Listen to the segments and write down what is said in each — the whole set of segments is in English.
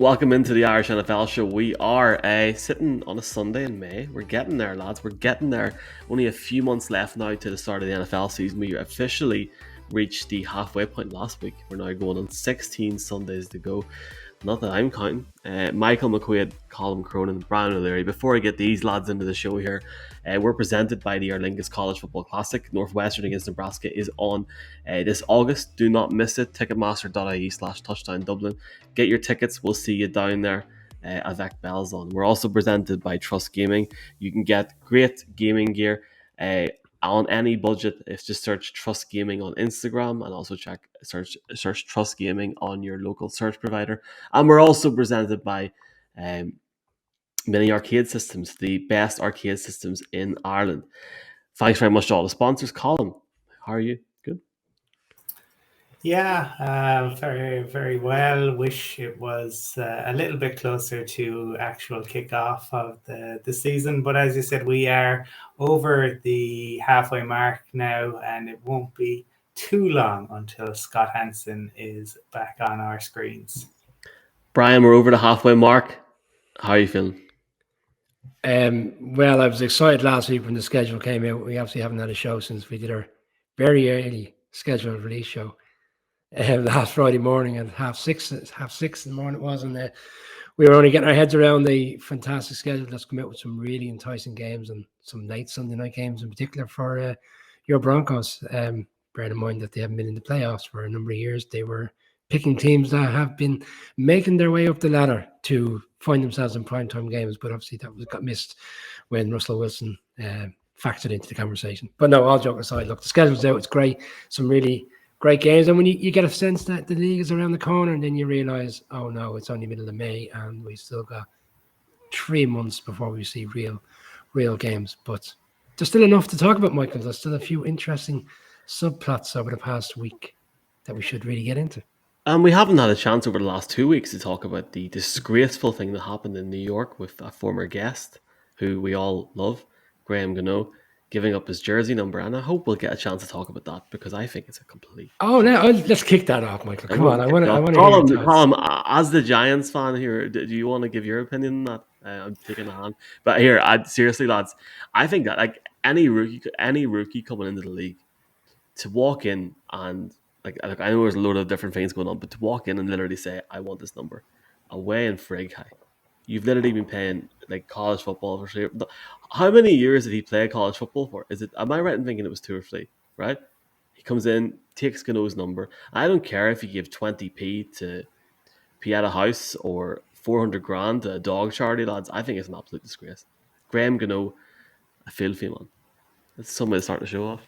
Welcome into the Irish NFL show. We are sitting on a Sunday in May. We're getting there, lads. We're getting there. Only a few months left now to the start of the NFL season. We officially reached the halfway point last week. We're now going on 16 Sundays to go. Not that I'm counting. Michael McQuaid, Colin Cronin, Brian O'Leary. Before I get these lads into the show here, we're presented by the Aer Lingus College Football Classic. Northwestern against Nebraska is on this August. Do not miss it. Ticketmaster.ie/touchdown Dublin. Get your tickets. We'll see you down there. Avec Belzon. We're also presented by Trust Gaming. You can get great gaming gear on any budget. If just search Trust Gaming on Instagram and also search Trust Gaming on your local search provider. And we're also presented by Mini Arcade Systems, the best arcade systems in Ireland. Thanks very much to all the sponsors. Colin, how are you? Good. Yeah, very, very well. Wish it was a little bit closer to actual kickoff of the season. But as you said, we are over the halfway mark now, and it won't be too long until Scott Hansen is back on our screens. Brian, we're over the halfway mark. How are you feeling? Well, I was excited last week when the schedule came out. We obviously haven't had a show since we did our very early scheduled release show last Friday morning at half six in the morning it was, and we were only getting our heads around the fantastic schedule that's come out with some really enticing games and some late Sunday night games in particular for your Broncos. Bearing in mind that they haven't been in the playoffs for a number of years, they were picking teams that have been making their way up the ladder to find themselves in primetime games, but obviously that got missed when Russell Wilson factored into the conversation. But no, all joking aside, look, the schedule's out. It's great. Some really great games. And when you get a sense that the league is around the corner, and then you realize, oh no, it's only middle of May and we still got 3 months before we see real games. But there's still enough to talk about, Michael. There's still a few interesting subplots over the past week that we should really get into. And we haven't had a chance over the last 2 weeks to talk about the disgraceful thing that happened in New York with a former guest who we all love, Graham Gano, giving up his jersey number. And I hope we'll get a chance to talk about that because I think it's a complete. Oh, no, let's kick that off, Michael. Come on, I want to Colin, as the Giants fan here, do you want to give your opinion on that? I'm taking a hand, but here, seriously, lads, I think that like any rookie coming into the league to walk in and like I know there's a load of different things going on, but to walk in and literally say, I want this number, away in Frig High. You've literally been playing like college football for how many years did he play college football for? Am I right in thinking it was 2 or 3, right? He comes in, takes Gano's number. I don't care if you give 20p to Pieta House or 400 grand to a dog charity, lads. I think it's an absolute disgrace. Graham Gano, a filthy man. That's somebody starting to show off.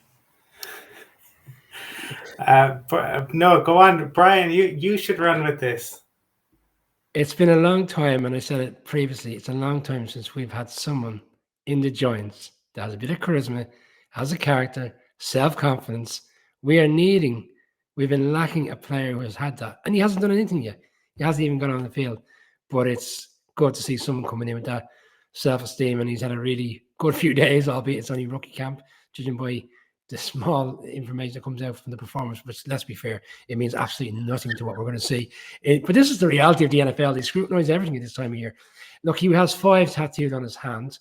No, go on, Brian. You should run with this. It's been a long time, and I said it previously, it's a long time since we've had someone in the Giants that has a bit of charisma, has a character, self-confidence. We've been lacking a player who has had that, and he hasn't done anything yet. He hasn't even gone on the field, but it's good to see someone coming in with that self-esteem, and he's had a really good few days, albeit it's only rookie camp, judging by the small information that comes out from the performance, which, let's be fair, it means absolutely nothing to what we're going to see. But this is the reality of the NFL. They scrutinize everything at this time of year. Look, he has 5 tattooed on his hands.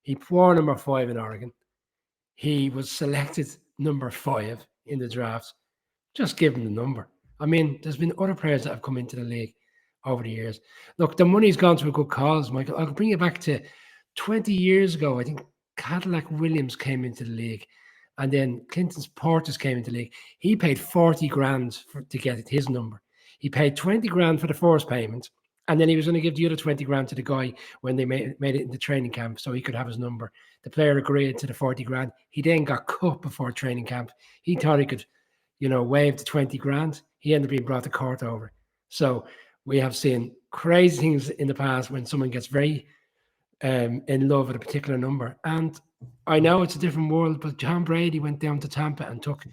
He wore number 5 in Oregon. He was selected number 5 in the draft. Just give him the number. I mean, there's been other players that have come into the league over the years. Look, the money's gone to a good cause, Michael. I'll bring it back to 20 years ago. I think Cadillac Williams came into the league. And then Clinton's Portis came into the league. He paid 40 grand to get his number. He paid 20 grand for the first payment. And then he was going to give the other 20 grand to the guy when they made it into training camp so he could have his number. The player agreed to the 40 grand. He then got cut before training camp. He thought he could, waive the 20 grand. He ended up being brought to court over. So we have seen crazy things in the past when someone gets very in love with a particular number. And I know it's a different world, but John Brady went down to Tampa and took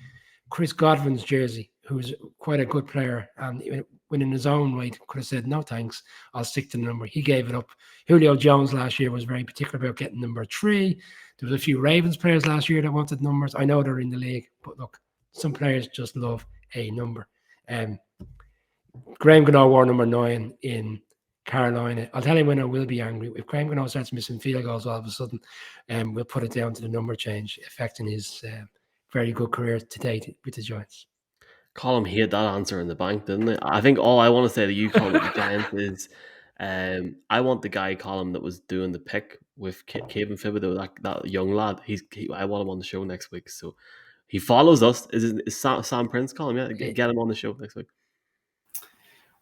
Chris Godwin's jersey, who's quite a good player, and when in his own right could have said, no thanks, I'll stick to the number. He gave it up. Julio Jones last year was very particular about getting number 3. There was a few Ravens players last year that wanted numbers. I know they're in the league, but look, some players just love a number. Graham Gano wore number 9 in Carolina. I'll tell you when I will be angry. If Graham Gano starts missing field goals all of a sudden, we'll put it down to the number change affecting his very good career to date with the Giants. Colin hate that answer in the bank, didn't it? I think all I want to say to you, Colin, with the Giants is, I want the guy, Colin, that was doing the pick with Kevin Thibodeau, that young lad. I want him on the show next week. So he follows us. Is Sam Prince, Colin? Yeah, get him on the show next week.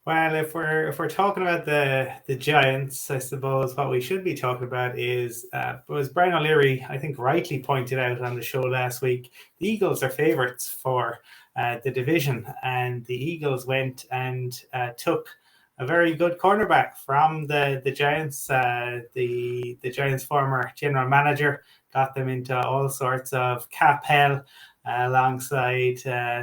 Well, if we're talking about the Giants, I suppose what we should be talking about is was Brian O'Leary, I think, rightly pointed out on the show last week. The Eagles are favourites for the division, and the Eagles went and took a very good cornerback from the Giants. The Giants' former general manager got them into all sorts of cap hell, alongside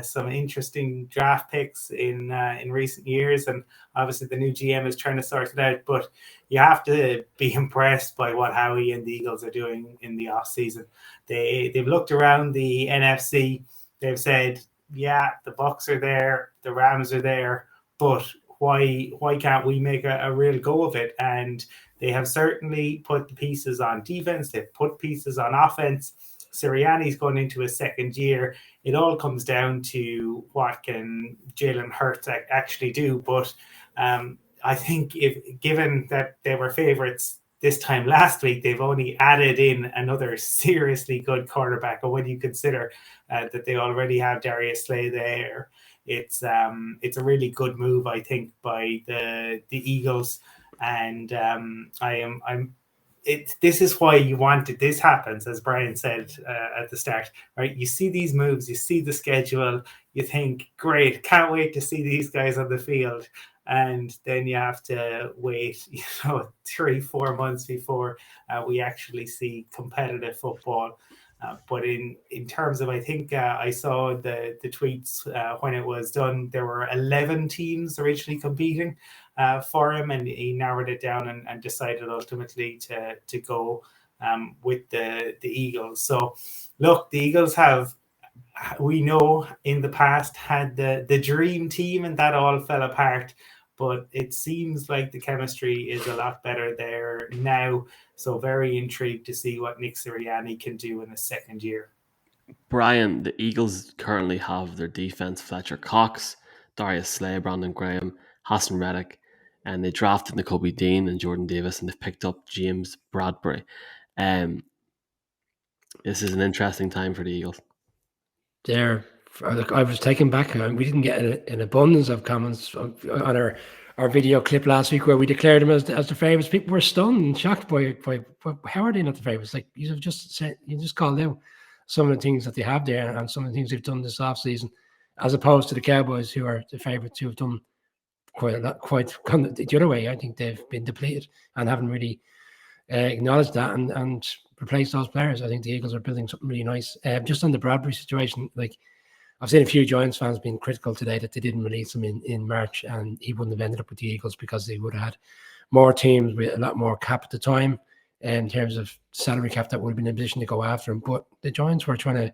some interesting draft picks in recent years, and obviously the new GM is trying to sort it out. But you have to be impressed by what Howie and the Eagles are doing in the off season. They've looked around the NFC. They've said, yeah, the Bucs are there, the Rams are there, but why can't we make a real go of it? And they have certainly put the pieces on defense. They've put pieces on offense. Sirianni's going into his second year. It all comes down to what can Jalen Hurts actually do. But I think given that they were favourites this time last week, they've only added in another seriously good quarterback. And when you consider that they already have Darius Slay there, it's a really good move, I think, by the Eagles. And this is why you wanted this happens, as Brian said at the start, right? You see these moves, you see the schedule, you think, great, can't wait to see these guys on the field. And then you have to wait, 3-4 months before we actually see competitive football. But in terms of, I think I saw the tweets when it was done, there were 11 teams originally competing for him, and he narrowed it down and decided ultimately to go with the Eagles. So look, the Eagles have, we know in the past, had the dream team, and that all fell apart. But it seems like the chemistry is a lot better there now. So very intrigued to see what Nick Sirianni can do in his second year. Brian, the Eagles currently have their defense Fletcher Cox, Darius Slay, Brandon Graham, Hassan Reddick, and they drafted Nakobe Dean and Jordan Davis, and they've picked up James Bradberry. This is an interesting time for the Eagles. I was taken back. We didn't get an abundance of comments on our video clip last week where we declared them as the favourites. People were stunned and shocked by how are they not the favourites? Like you just called out some of the things that they have there and some of the things they've done this off season, as opposed to the Cowboys, who are the favourites, who have done quite the other way. I think they've been depleted and haven't really acknowledged that and replaced those players. I think the Eagles are building something really nice. Just on the Bradbury situation, like, I've seen a few Giants fans being critical today that they didn't release him in March, and he wouldn't have ended up with the Eagles because they would have had more teams with a lot more cap at the time in terms of salary cap that would have been in a position to go after him. But the Giants were trying to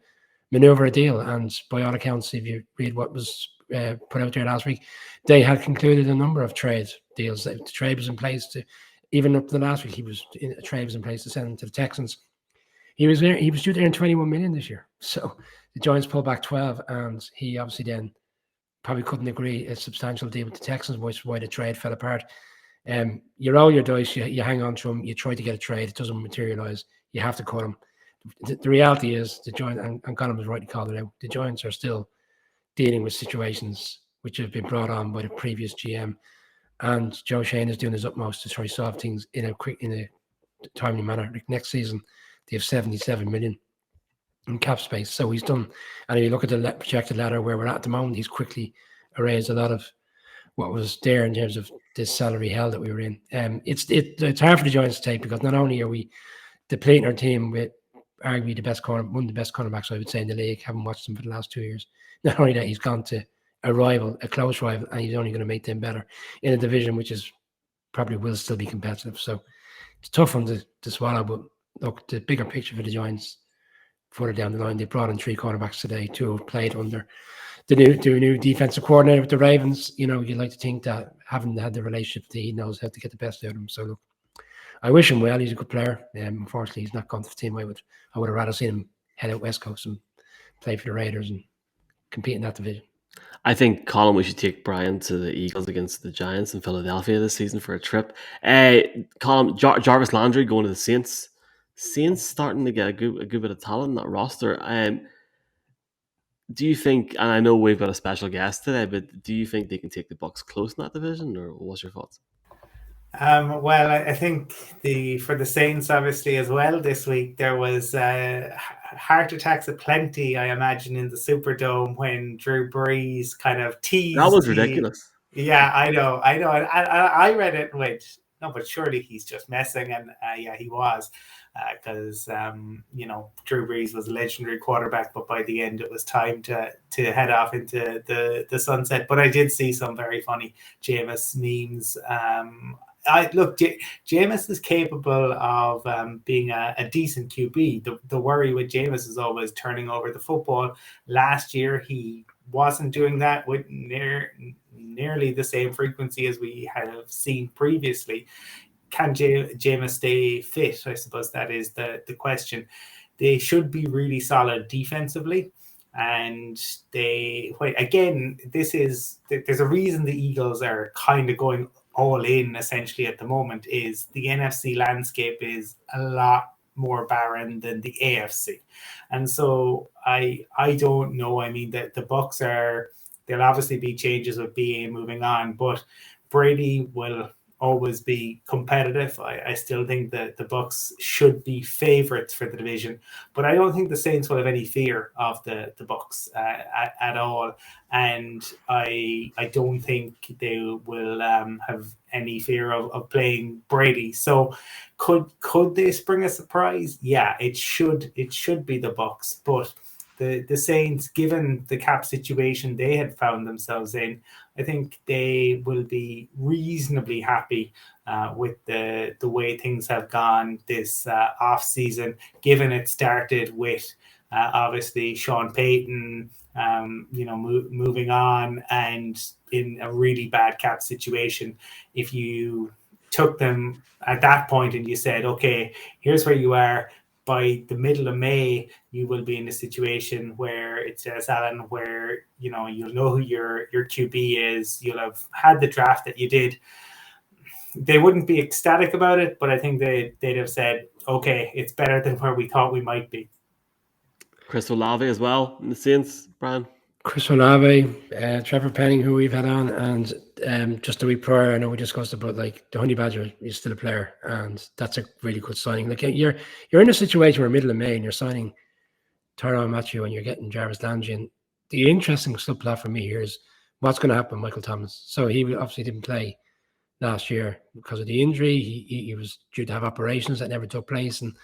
maneuver a deal, and by all accounts, if you read what was put out there last week, they had concluded a number of trade deals. The trade was in place to, even up to the last week, a trade was in place to send him to the Texans. He was due to earn $21 million this year. So the Giants pulled back 12, and he obviously then probably couldn't agree a substantial deal with the Texans, which is why the trade fell apart. You roll your dice, you hang on to him, you try to get a trade, it doesn't materialize, you have to cut him. The reality is the Giants, and Colin was rightly called it out, the Giants are still dealing with situations which have been brought on by the previous GM, and Joe Shane is doing his utmost to try to solve things in a timely manner. Like next season, they have $77 million in cap space. So he's done. And if you look at the projected ladder where we're at the moment, he's quickly erased a lot of what was there in terms of this salary hell that we were in. It's hard for the Giants to take, because not only are we depleting our team with arguably one of the best cornerbacks, I would say, in the league. Haven't watched him for the last 2 years. Not only that, he's gone to a close rival, and he's only going to make them better in a division which is probably will still be competitive. So it's a tough one to swallow. But look, the bigger picture for the Giants further down the line, they brought in 3 cornerbacks today, 2 have played under the new defensive coordinator with the Ravens. You'd like to think that haven't had the relationship that he knows how to get the best out of him. So look, I wish him well. He's a good player. Unfortunately, he's not gone to the team I would have rather seen him head out West Coast and play for the Raiders and compete in that division. I think, Colin, we should take Brian to the Eagles against the Giants in Philadelphia this season for a trip. Colin, Jarvis Landry going to the Saints. Saints starting to get a good bit of talent in that roster. Do you think, and I know we've got a special guest today, but do you think they can take the Bucks close in that division, or what's your thoughts? Well, I think for the Saints, obviously, as well, this week there was heart attacks aplenty, I imagine, in the Superdome when Drew Brees kind of That was teased ridiculous. Yeah, I know. I read it and went, no, but surely he's just messing, and yeah, he was, because Drew Brees was a legendary quarterback, but by the end it was time to head off into the sunset. But I did see some very funny Jameis memes. Jameis is capable of being a decent QB. The worry with Jameis is always turning over the football. Last year, he wasn't doing that with nearly the same frequency as we have seen previously. Can Jameis stay fit? I suppose that is the question. They should be really solid defensively. And there's a reason the Eagles are kind of going all in essentially at the moment. Is the NFC landscape is a lot more barren than the AFC, and so I don't know. I mean, the Bucks there'll obviously be changes with BA moving on, but Brady will always be competitive. I still think that the Bucks should be favorites for the division, but I don't think the Saints will have any fear of the Bucks at all, and I don't think they will have any fear of playing Brady. So could this bring a surprise? Yeah, it should be the Bucks, but the Saints, given the cap situation they had found themselves in, I think they will be reasonably happy with the way things have gone this off season, given it started with obviously Sean Payton, moving on and in a really bad cap situation. If you took them at that point and you said, okay, here's where you are. By the middle of May, you will be in a situation where it says, Alan, where you'll know who your QB is. You'll have had the draft that you did. They wouldn't be ecstatic about it, but I think they'd have said, okay, it's better than where we thought we might be. Chris Olave as well in the Saints, Brian. Chris Olave, Trevor Penning, who we've had on, and just a week prior, I know we discussed about like the Honey Badger is still a player, and that's a really good signing. Like you're in a situation where middle of May and you're signing Tyrann Mathieu and you're getting Jarvis Landry. And the interesting subplot for me here is what's going to happen with Michael Thomas. So he obviously didn't play last year because of the injury. He was due to have operations that never took place, and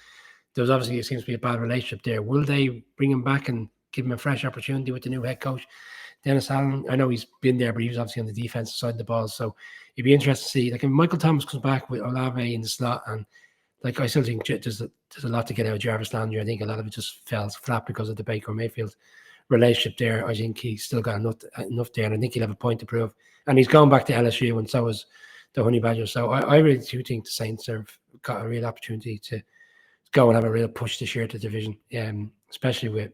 there was obviously, it seems to be a bad relationship there. Will they bring him back and give him a fresh opportunity with the new head coach, Dennis Allen? I know he's been there, but he was obviously on the defensive side of the ball. So it'd be interesting to see. Like if Michael Thomas comes back with Olave in the slot, and like I still think there's a lot to get out of Jarvis Landry. I think a lot of it just fell flat because of the Baker Mayfield relationship there. I think he's still got enough there, and I think he'll have a point to prove. And he's going back to LSU, and so is the Honey Badger. So I really do think the Saints have got a real opportunity to go and have a real push this year to the division, especially with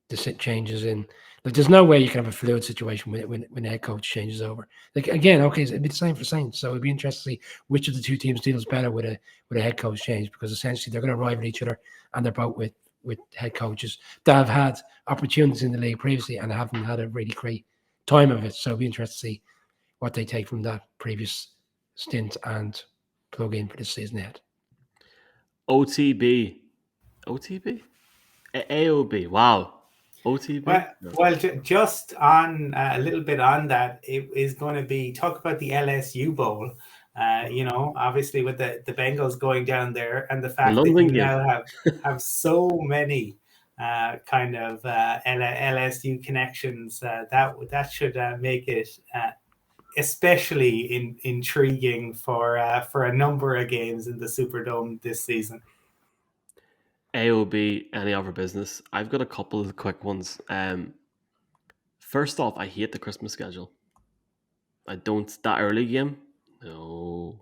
the changes in. Like, there's no way you can have a fluid situation when the head coach changes over. Like again, okay, it'd be the same for Saints. So it'd be interesting to see which of the two teams deals better with a head coach change, because essentially they're going to rival each other, and they're both with head coaches that have had opportunities in the league previously and haven't had a really great time of it. So it'd be interesting to see what they take from that previous stint and plug in for this season ahead. OTB, AOB. Wow. OTB. Well, just on a little bit on that, it is going to be talk about the LSU Bowl. Obviously with the Bengals going down there, and the fact that you now have so many kind of LSU connections, that should make it especially intriguing for a number of games in the Superdome this season. AOB, any other business? I've got a couple of quick ones. First off, I hate the Christmas schedule. I don't that early game. No,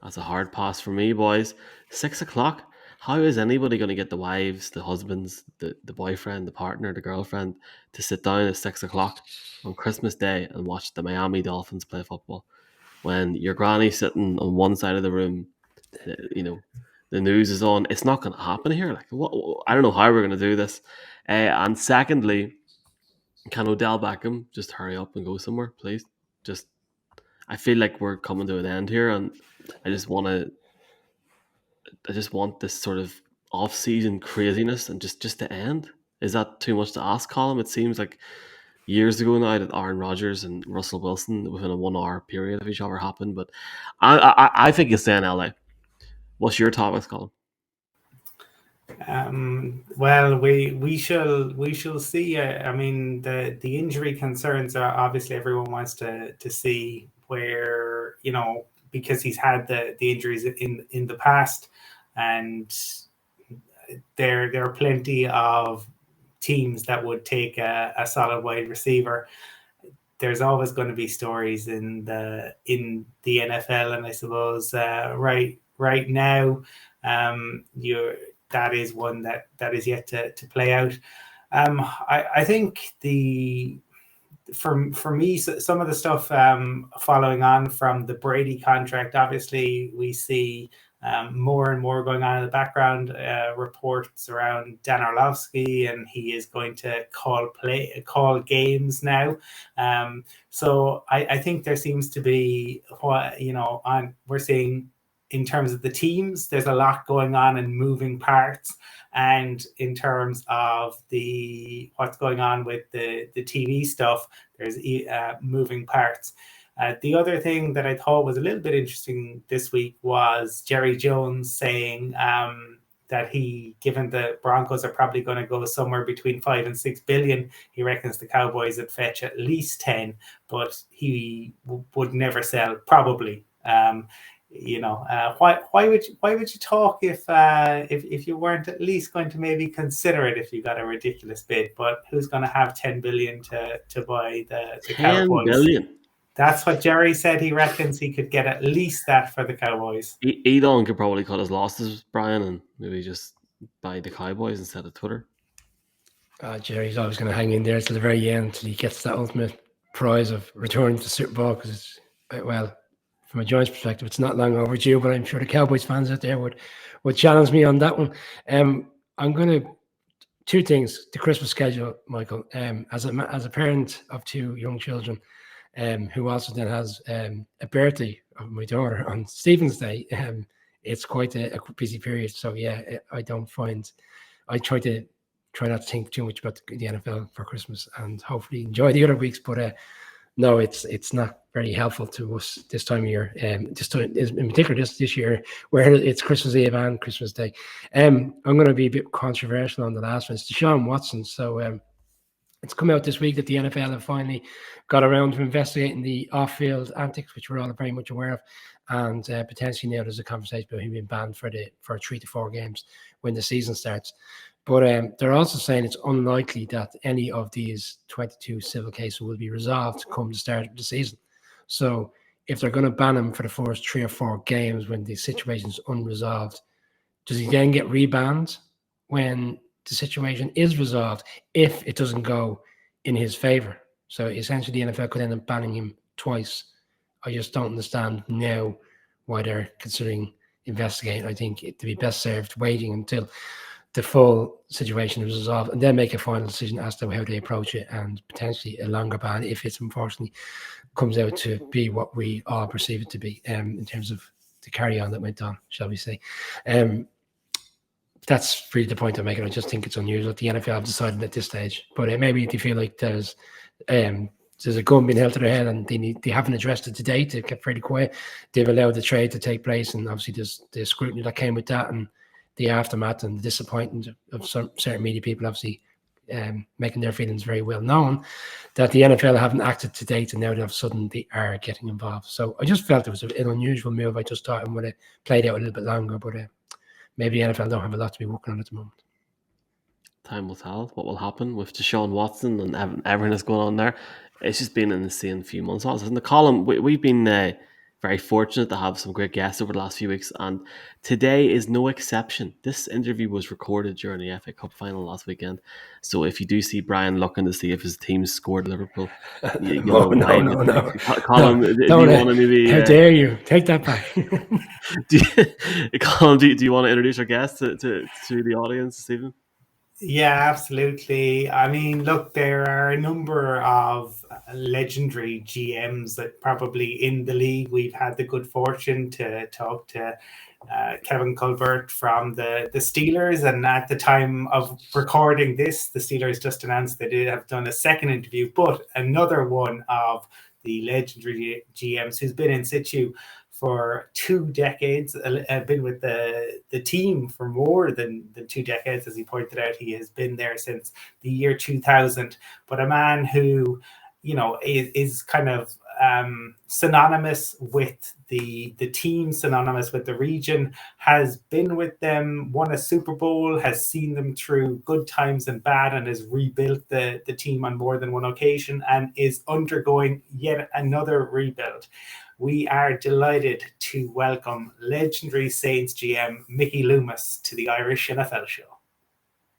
that's a hard pass for me, boys. 6 o'clock. How is anybody going to get the wives, the husbands, the boyfriend, the partner, the girlfriend to sit down at 6 o'clock on Christmas Day and watch the Miami Dolphins play football when your granny's sitting on one side of the room? You know, the news is on. It's not going to happen here. Like, what? I don't know how we're going to do this. And secondly, can Odell Beckham just hurry up and go somewhere, please? Just, I feel like we're coming to an end here, and I just want to. I just want this sort of off-season craziness and just to end. Is that too much to ask, Colin? It seems like years ago now that Aaron Rodgers and Russell Wilson within a 1 hour period of each other happened, but I think you stay in LA. What's your topics, Colin? Well, we shall see. I mean, the injury concerns are obviously everyone wants to see where, because he's had the injuries in the past, and there are plenty of teams that would take a solid wide receiver. There's always going to be stories in the NFL, and I suppose right now, you that is one that is yet to play out. I think for me, some of the stuff following on from the Brady contract, obviously we see more and more going on in the background. Reports around Dan Orlovsky, and he is going to call games now. So I think there seems to be we're seeing in terms of the teams, there's a lot going on and moving parts. And in terms of what's going on with the TV stuff, there's moving parts. The other thing that I thought was a little bit interesting this week was Jerry Jones saying that given the Broncos are probably going to go somewhere between 5 and 6 billion, he reckons the Cowboys would fetch at least 10, but he would never sell, probably. Why would you talk if you weren't at least going to maybe consider it if you got a ridiculous bid? But who's going to have 10 billion to buy the 10 Cowboys? billion. That's what Jerry said. He reckons he could get at least that for the Cowboys. Elon could probably cut his losses, Brian, and maybe just buy the Cowboys instead of Twitter. Jerry's always going to hang in there to the very end until he gets that ultimate prize of returning to the Super Bowl, because it's, well, from a Giants perspective, it's not long overdue, but I'm sure the Cowboys fans out there would challenge me on that one. I'm going to two things: the Christmas schedule, Michael. As a parent of two young children, who also then has a birthday of my daughter on Stephen's Day, it's quite a busy period. So yeah, I try not to think too much about the NFL for Christmas, and hopefully enjoy the other weeks. But no, it's not very helpful to us this time of year. In particular this year, where it's Christmas Eve and Christmas Day. I'm going to be a bit controversial on the last one. It's Deshaun Watson. So it's come out this week that the NFL have finally got around to investigating the off-field antics, which we're all very much aware of, and potentially now there's a conversation about him being banned for 3 to 4 games when the season starts. But they're also saying it's unlikely that any of these 22 civil cases will be resolved come the start of the season. So if they're going to ban him for the first 3 or 4 games when the situation is unresolved, does he then get rebanned when the situation is resolved if it doesn't go in his favor? So essentially the NFL could end up banning him twice. I just don't understand now why they're considering investigating. I think it'd be best served waiting until the full situation is resolved and then make a final decision as to how they approach it, and potentially a longer ban if it's unfortunately comes out to be what we all perceive it to be, in terms of the carry on that went on, shall we say. That's really the point I'm making. I just think it's unusual that the NFL have decided at this stage. But maybe they feel like there's a gun being held to their head and they haven't addressed it to date. They kept pretty quiet. They've allowed the trade to take place, and obviously there's the scrutiny that came with that, and the aftermath and the disappointment of some certain media people, obviously making their feelings very well known, that the NFL haven't acted to date, and now all of a sudden they are getting involved. So I just felt it was an unusual move. I just thought it would have played out a little bit longer, but maybe the NFL don't have a lot to be working on at the moment. Time will tell what will happen with Deshaun Watson and everything that's going on there. it's just been an insane few months. Also, in the column, we've been very fortunate to have some great guests over the last few weeks, and today is no exception. This interview was recorded during the FA Cup final last weekend, so if you do see Brian looking to see if his team scored Liverpool, you'll know why. No. Colin, do you want to maybe? How dare you? Take that back. Colin, do you want to introduce our guest to the audience this evening? Yeah, absolutely. I mean, look, there are a number of legendary GMs that probably in the league. We've had the good fortune to talk to Kevin Colbert from the Steelers, and at the time of recording this, the Steelers just announced they did have done a second interview, but another one of the legendary GMs who's been in situ for 2 decades, been with the team for more than 2 decades. As he pointed out, he has been there since the year 2000, but a man who, you know, is kind of synonymous with the team, synonymous with the region, has been with them, won a Super Bowl, has seen them through good times and bad, and has rebuilt the team on more than one occasion, and is undergoing yet another rebuild. We are delighted to welcome legendary Saints GM Mickey Loomis to the Irish NFL Show.